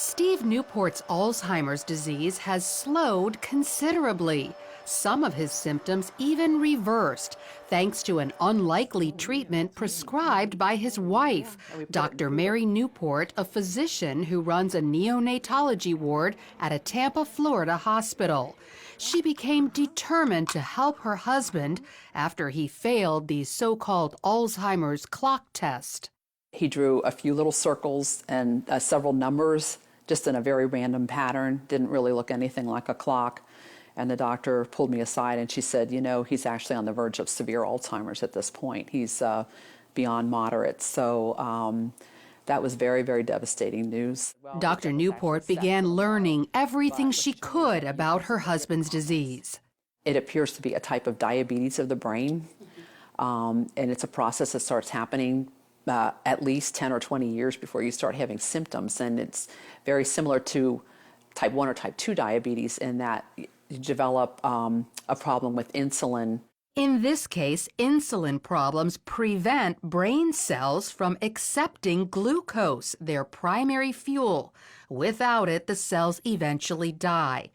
Steve Newport's Alzheimer's disease has slowed considerably. Some of his symptoms even reversed, thanks to an unlikely treatment prescribed by his wife, Dr. Mary Newport, a physician who runs a neonatology ward at a Tampa, Florida hospital. She became determined to help her husband after he failed the so-called Alzheimer's clock test. He drew a few little circles and several numbers, just in a very random pattern, didn't really look anything like a clock. And the doctor pulled me aside and she said, you know, he's actually on the verge of severe Alzheimer's at this point. He's beyond moderate. So that was very, very devastating news. Dr. Newport began learning everything she could about her husband's disease. It appears to be a type of diabetes of the brain, and it's a process that starts happening at least 10 or 20 years before you start having symptoms. And it's very similar to type 1 or type 2 diabetes in that you develop a problem with insulin. In this case, insulin problems prevent brain cells from accepting glucose, their primary fuel. Without it, the cells eventually die.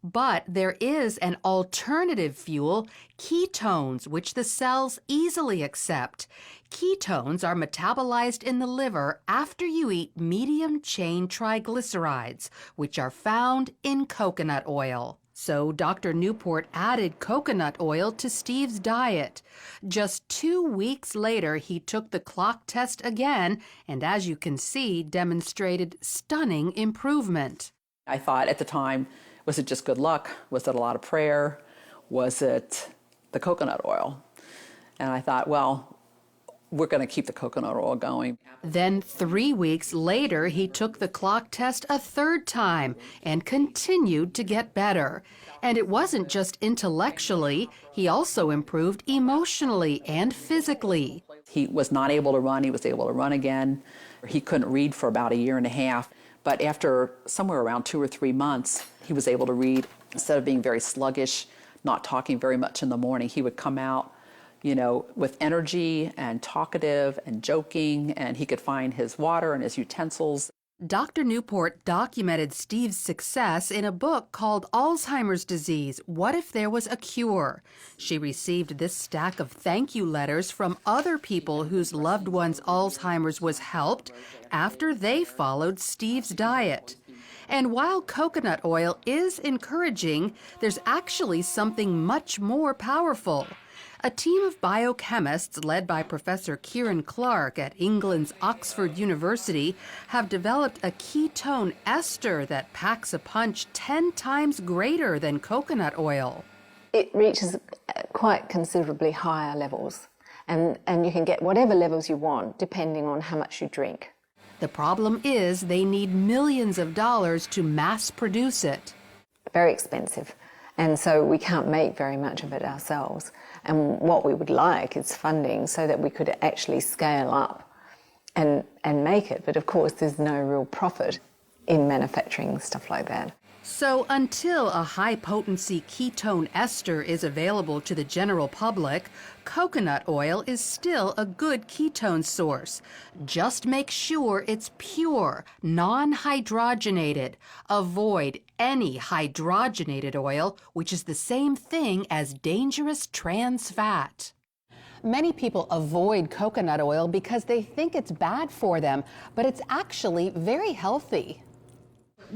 But there is an alternative fuel, ketones, which the cells easily accept. Ketones are metabolized in the liver after you eat medium-chain triglycerides, which are found in coconut oil. So Dr. Newport added coconut oil to Steve's diet. Just 2 weeks later, he took the clock test again and, as you can see, demonstrated stunning improvement. I thought at the time, was it just good luck? Was it a lot of prayer? Was it the coconut oil? And I thought, well, we're going to keep the coconut oil going. Then 3 weeks later, he took the clock test a third time and continued to get better. And it wasn't just intellectually, he also improved emotionally and physically. He was not able to run. He was able to run again. He couldn't read for about 1.5 years. But after somewhere around 2 or 3 months, he was able to read. Instead of being very sluggish, not talking very much in the morning, he would come out, you know, with energy and talkative and joking, and he could find his water and his utensils. Dr. Newport documented Steve's success in a book called Alzheimer's Disease, What If There Was a Cure? She received this stack of thank you letters from other people whose loved one's Alzheimer's was helped after they followed Steve's diet. And while coconut oil is encouraging, there's actually something much more powerful. A team of biochemists led by Professor Kieran Clark at England's Oxford University have developed a ketone ester that packs a punch 10 times greater than coconut oil. It reaches quite considerably higher levels, and you can get whatever levels you want depending on how much you drink. The problem is they need millions of dollars to mass produce it. Very expensive, and so we can't make very much of it ourselves. And what we would like is funding so that we could actually scale up and make it. But of course, there's no real profit in manufacturing stuff like that. So until a high-potency ketone ester is available to the general public, coconut oil is still a good ketone source. Just make sure it's pure, non-hydrogenated. Avoid any hydrogenated oil, which is the same thing as dangerous trans fat. Many people avoid coconut oil because they think it's bad for them, but it's actually very healthy.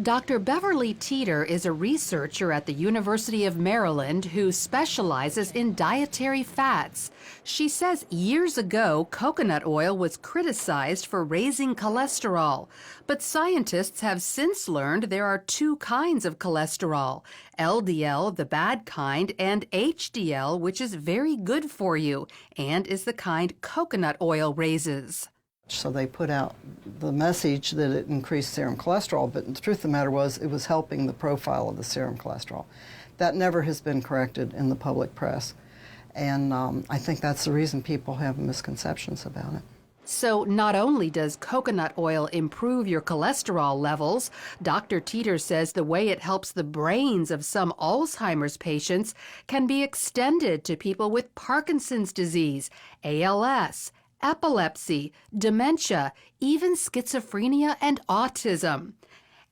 Dr. Beverly Teeter is a researcher at the University of Maryland who specializes in dietary fats. She says years ago, coconut oil was criticized for raising cholesterol, but scientists have since learned there are 2 kinds of cholesterol, LDL, the bad kind, and HDL, which is very good for you and is the kind coconut oil raises. So they put out the message that it increased serum cholesterol, but the truth of the matter was it was helping the profile of the serum cholesterol. That never has been corrected in the public press, and I think that's the reason people have misconceptions about it. So not only does coconut oil improve your cholesterol levels, Dr. Teeter says the way it helps the brains of some Alzheimer's patients can be extended to people with Parkinson's disease, ALS, epilepsy, dementia, even schizophrenia and autism.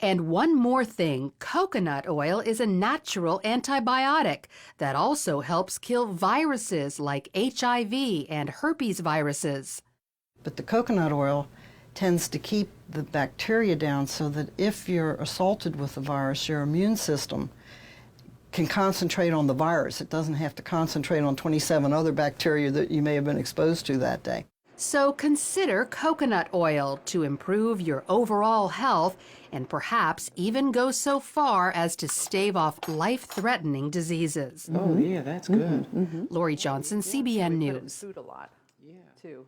And one more thing, coconut oil is a natural antibiotic that also helps kill viruses like HIV and herpes viruses. But the coconut oil tends to keep the bacteria down so that if you're assaulted with the virus, your immune system can concentrate on the virus. It doesn't have to concentrate on 27 other bacteria that you may have been exposed to that day. So consider coconut oil to improve your overall health and perhaps even go so far as to stave off life-threatening diseases. Oh, yeah, that's good. Lori Johnson, CBN News. Food a lot, too.